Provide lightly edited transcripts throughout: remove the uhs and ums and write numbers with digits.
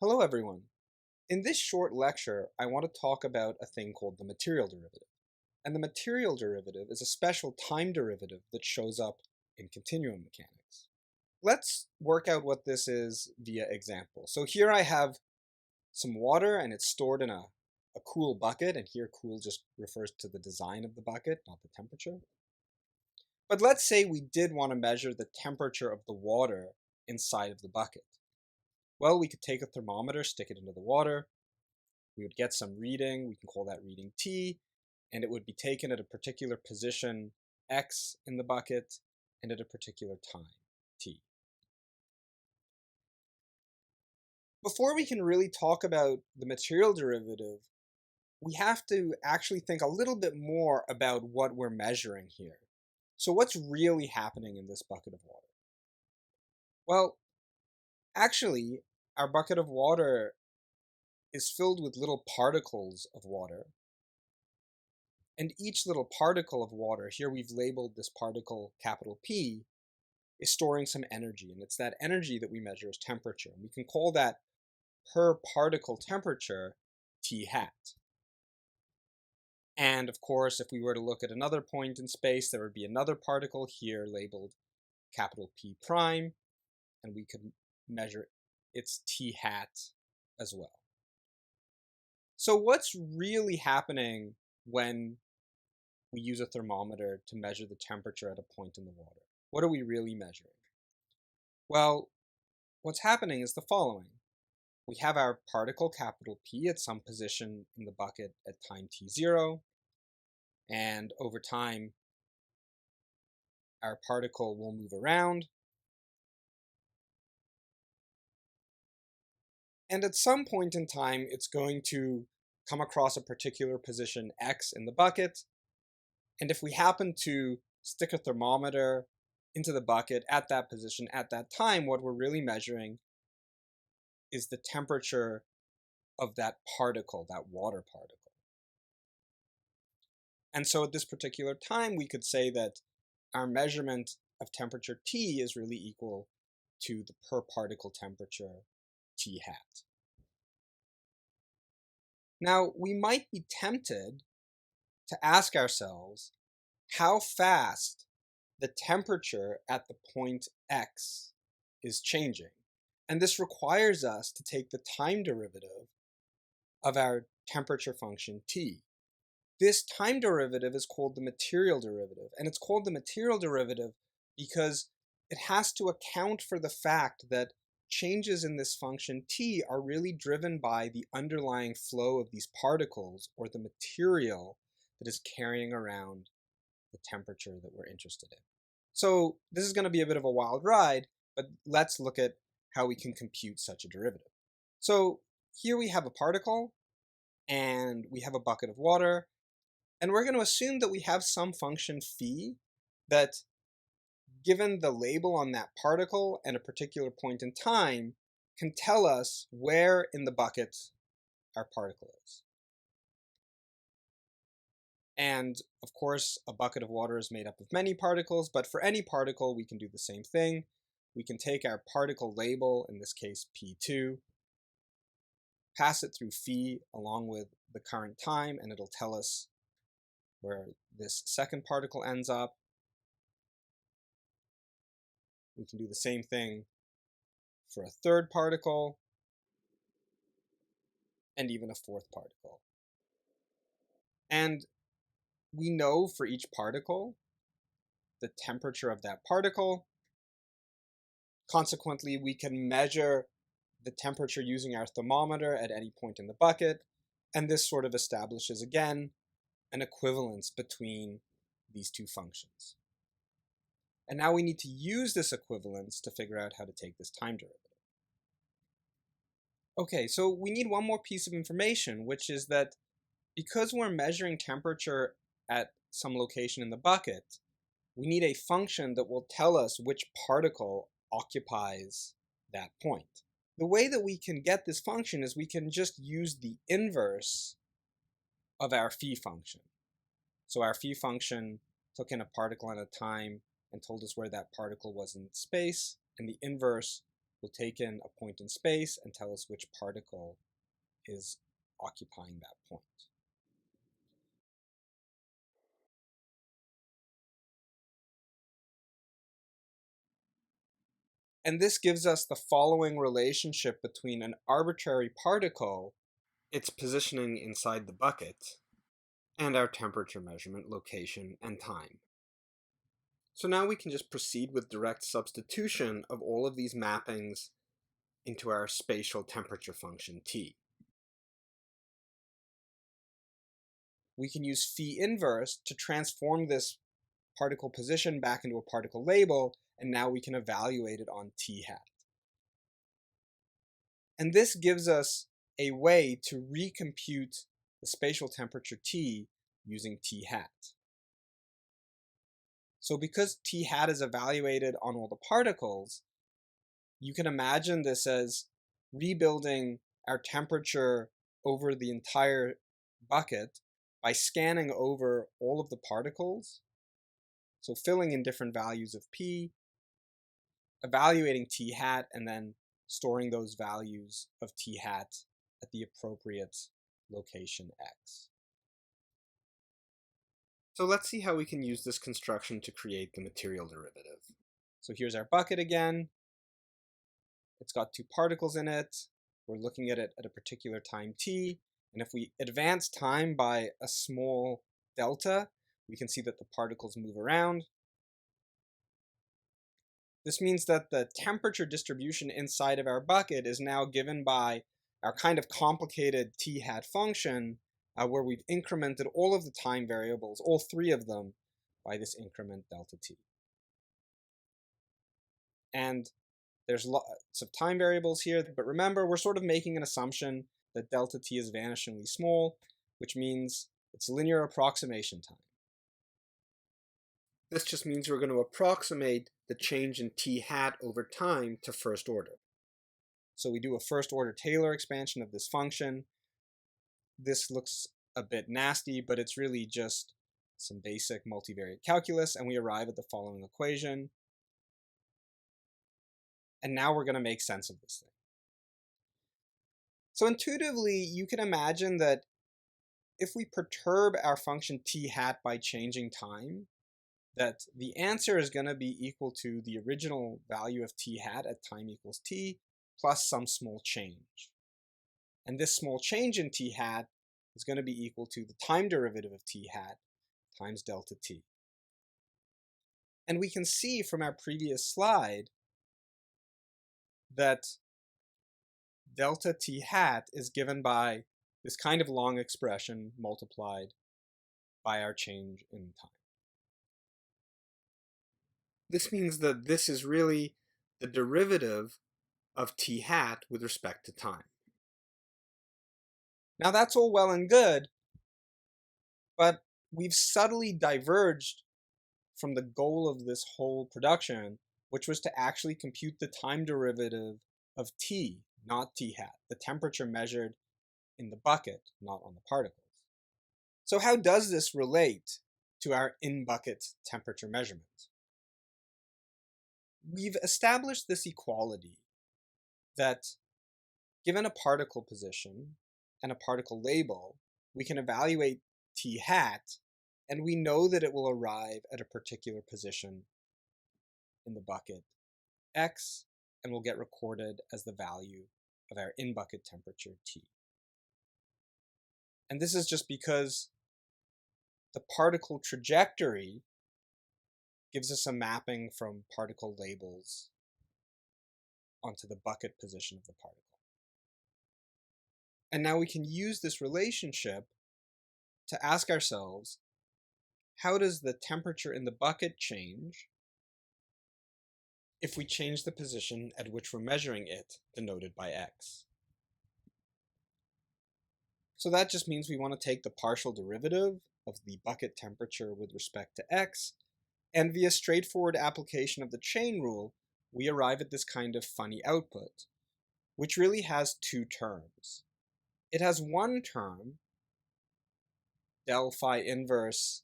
Hello everyone. In this short lecture, I want to talk about a thing called the material derivative. And the material derivative is a special time derivative that shows up in continuum mechanics. Let's work out what this is via example. So here I have some water and it's stored in a cool bucket, and here cool just refers to the design of the bucket, not the temperature. But let's say we did want to measure the temperature of the water inside of the bucket. Well, we could take a thermometer, stick it into the water, we would get some reading, we can call that reading T, and it would be taken at a particular position X in the bucket and at a particular time T. Before we can really talk about the material derivative, we have to actually think a little bit more about what we're measuring here. So what's really happening in this bucket of water? Well, actually, our bucket of water is filled with little particles of water. And each little particle of water, here we've labeled this particle capital P, is storing some energy. And it's that energy that we measure as temperature. And we can call that per particle temperature T hat. And of course, if we were to look at another point in space, there would be another particle here labeled capital P prime, and we could measure its T hat as well. So what's really happening when we use a thermometer to measure the temperature at a point in the water? What are we really measuring? Well, what's happening is the following. We have our particle capital P at some position in the bucket at time t0, and over time our particle will move around, and at some point in time it's going to come across a particular position X in the bucket, and if we happen to stick a thermometer into the bucket at that position at that time, what we're really measuring is the temperature of that particle, that water particle. And so at this particular time, we could say that our measurement of temperature T is really equal to the per particle temperature T hat. Now, we might be tempted to ask ourselves how fast the temperature at the point X is changing. And this requires us to take the time derivative of our temperature function T. This time derivative is called the material derivative, and it's called the material derivative because it has to account for the fact that changes in this function T are really driven by the underlying flow of these particles, or the material that is carrying around the temperature that we're interested in. So this is going to be a bit of a wild ride, but let's look at how we can compute such a derivative. So here we have a particle, and we have a bucket of water, and we're going to assume that we have some function phi that, given the label on that particle and a particular point in time, can tell us where in the bucket our particle is. And of course, a bucket of water is made up of many particles, but for any particle, we can do the same thing. We can take our particle label, in this case P2, pass it through phi along with the current time, and it'll tell us where this second particle ends up. We can do the same thing for a third particle, and even a fourth particle. And we know for each particle the temperature of that particle. Consequently, we can measure the temperature using our thermometer at any point in the bucket, and this sort of establishes, again, an equivalence between these two functions. And now we need to use this equivalence to figure out how to take this time derivative. Okay, so we need one more piece of information, which is that because we're measuring temperature at some location in the bucket, we need a function that will tell us which particle occupies that point. The way that we can get this function is we can just use the inverse of our phi function. So our phi function took in a particle at a time and told us where that particle was in space, and the inverse will take in a point in space and tell us which particle is occupying that point. And this gives us the following relationship between an arbitrary particle, its positioning inside the bucket, and our temperature measurement location and time. So now we can just proceed with direct substitution of all of these mappings into our spatial temperature function T. We can use phi inverse to transform this particle position back into a particle label, and now we can evaluate it on T hat. And this gives us a way to recompute the spatial temperature T using T hat. So because T hat is evaluated on all the particles, you can imagine this as rebuilding our temperature over the entire bucket by scanning over all of the particles, so filling in different values of P, evaluating T hat, and then storing those values of T hat at the appropriate location X. So let's see how we can use this construction to create the material derivative. So here's our bucket again. It's got two particles in it. We're looking at it at a particular time t, and if we advance time by a small delta, we can see that the particles move around. This means that the temperature distribution inside of our bucket is now given by our kind of complicated t hat function, where we've incremented all of the time variables, all three of them, by this increment delta t. And there's lots of time variables here, but remember, we're sort of making an assumption that delta t is vanishingly small, which means it's linear approximation time. This just means we're going to approximate the change in t hat over time to first order. So we do a first order Taylor expansion of this function. This looks a bit nasty, but it's really just some basic multivariate calculus, and we arrive at the following equation. And now we're going to make sense of this thing. So intuitively, you can imagine that if we perturb our function t hat by changing time, that the answer is going to be equal to the original value of t hat at time equals t plus some small change. And this small change in t hat is going to be equal to the time derivative of t hat times delta t. And we can see from our previous slide that delta t hat is given by this kind of long expression multiplied by our change in time. This means that this is really the derivative of t hat with respect to time. Now that's all well and good, but we've subtly diverged from the goal of this whole production, which was to actually compute the time derivative of t, not t hat, the temperature measured in the bucket, not on the particles. So how does this relate to our in-bucket temperature measurement? We've established this equality that given a particle position and a particle label, we can evaluate t hat, and we know that it will arrive at a particular position in the bucket X, and will get recorded as the value of our in-bucket temperature T. And this is just because the particle trajectory gives us a mapping from particle labels onto the bucket position of the particle. And now we can use this relationship to ask ourselves, how does the temperature in the bucket change if we change the position at which we're measuring it, denoted by X? So that just means we want to take the partial derivative of the bucket temperature with respect to X, and via straightforward application of the chain rule, we arrive at this kind of funny output, which really has two terms. It has one term, del phi inverse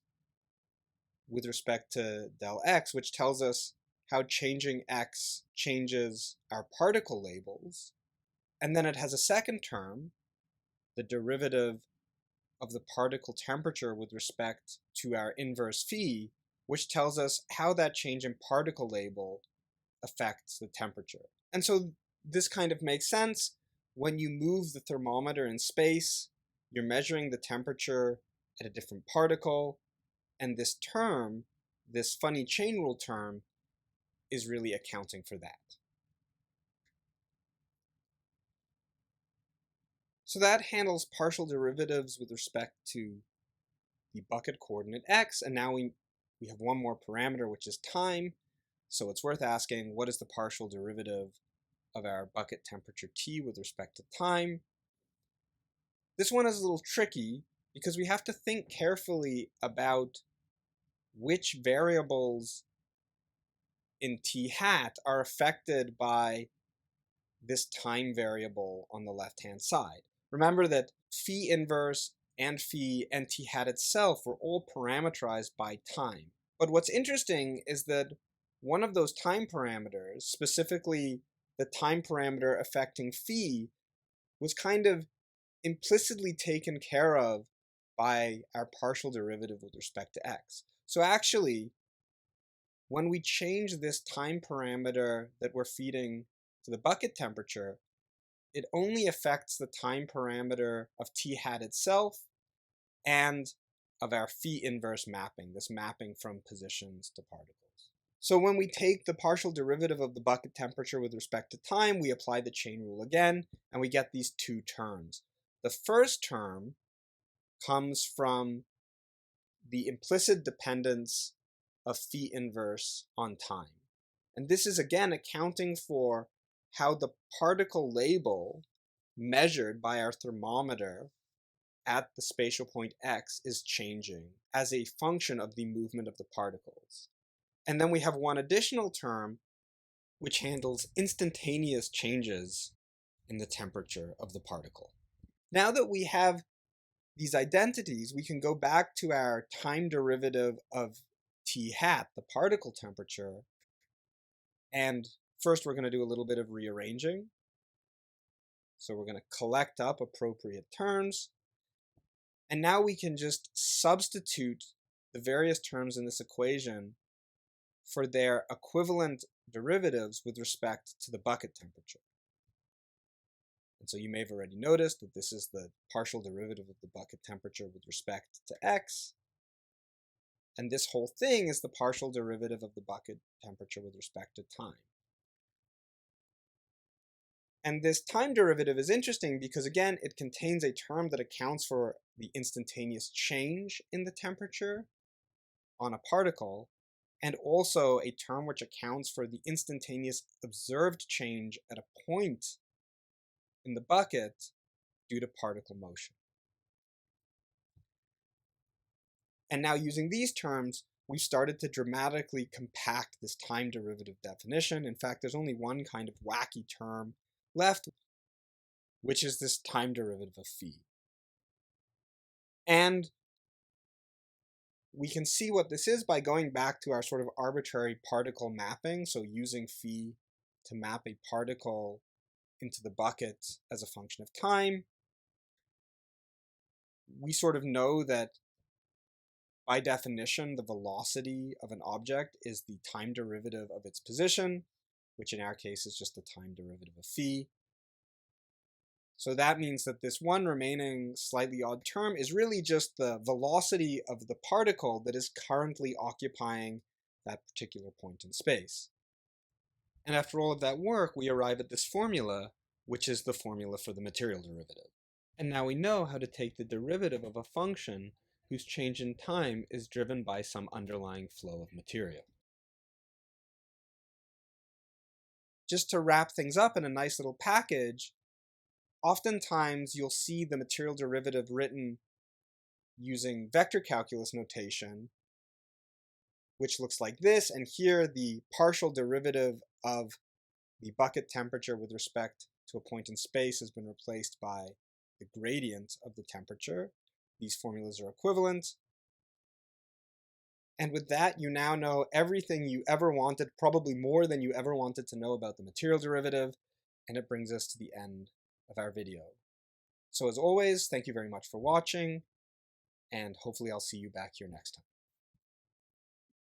with respect to del X, which tells us how changing x changes our particle labels. And then it has a second term, the derivative of the particle temperature with respect to our inverse phi, which tells us how that change in particle label affects the temperature. And so this kind of makes sense. When you move the thermometer in space, you're measuring the temperature at a different particle, and this term, this funny chain rule term, is really accounting for that. So that handles partial derivatives with respect to the bucket coordinate x, and now we have one more parameter, which is time. So it's worth asking, what is the partial derivative of our bucket temperature T with respect to time? This one is a little tricky because we have to think carefully about which variables in T hat are affected by this time variable on the left-hand side. Remember that phi inverse and phi and T hat itself were all parameterized by time. But what's interesting is that one of those time parameters, specifically the time parameter affecting phi, was kind of implicitly taken care of by our partial derivative with respect to x. So actually, when we change this time parameter that we're feeding to the bucket temperature, it only affects the time parameter of T hat itself and of our phi inverse mapping, this mapping from positions to particles. So when we take the partial derivative of the bucket temperature with respect to time, we apply the chain rule again, and we get these two terms. The first term comes from the implicit dependence of phi inverse on time. And this is again accounting for how the particle label measured by our thermometer at the spatial point x is changing as a function of the movement of the particles. And then we have one additional term which handles instantaneous changes in the temperature of the particle. Now that we have these identities, we can go back to our time derivative of T hat, the particle temperature, and first we're going to do a little bit of rearranging. So we're going to collect up appropriate terms, and now we can just substitute the various terms in this equation for their equivalent derivatives with respect to the bucket temperature. And so you may have already noticed that this is the partial derivative of the bucket temperature with respect to x. And this whole thing is the partial derivative of the bucket temperature with respect to time. And this time derivative is interesting because, again, it contains a term that accounts for the instantaneous change in the temperature on a particle, and also a term which accounts for the instantaneous observed change at a point in the bucket due to particle motion. And now using these terms, we've started to dramatically compact this time derivative definition. In fact, there's only one kind of wacky term left, which is this time derivative of phi. And we can see what this is by going back to our sort of arbitrary particle mapping, so using phi to map a particle into the bucket as a function of time. We sort of know that by definition, the velocity of an object is the time derivative of its position, which in our case is just the time derivative of phi. So that means that this one remaining slightly odd term is really just the velocity of the particle that is currently occupying that particular point in space. And after all of that work, we arrive at this formula, which is the formula for the material derivative. And now we know how to take the derivative of a function whose change in time is driven by some underlying flow of material. Just to wrap things up in a nice little package, oftentimes you'll see the material derivative written using vector calculus notation, which looks like this, and here the partial derivative of the bucket temperature with respect to a point in space has been replaced by the gradient of the temperature. These formulas are equivalent. And with that, you now know everything you ever wanted, probably more than you ever wanted to know about the material derivative, and it brings us to the end of our video. So as always, thank you very much for watching, and hopefully I'll see you back here next time.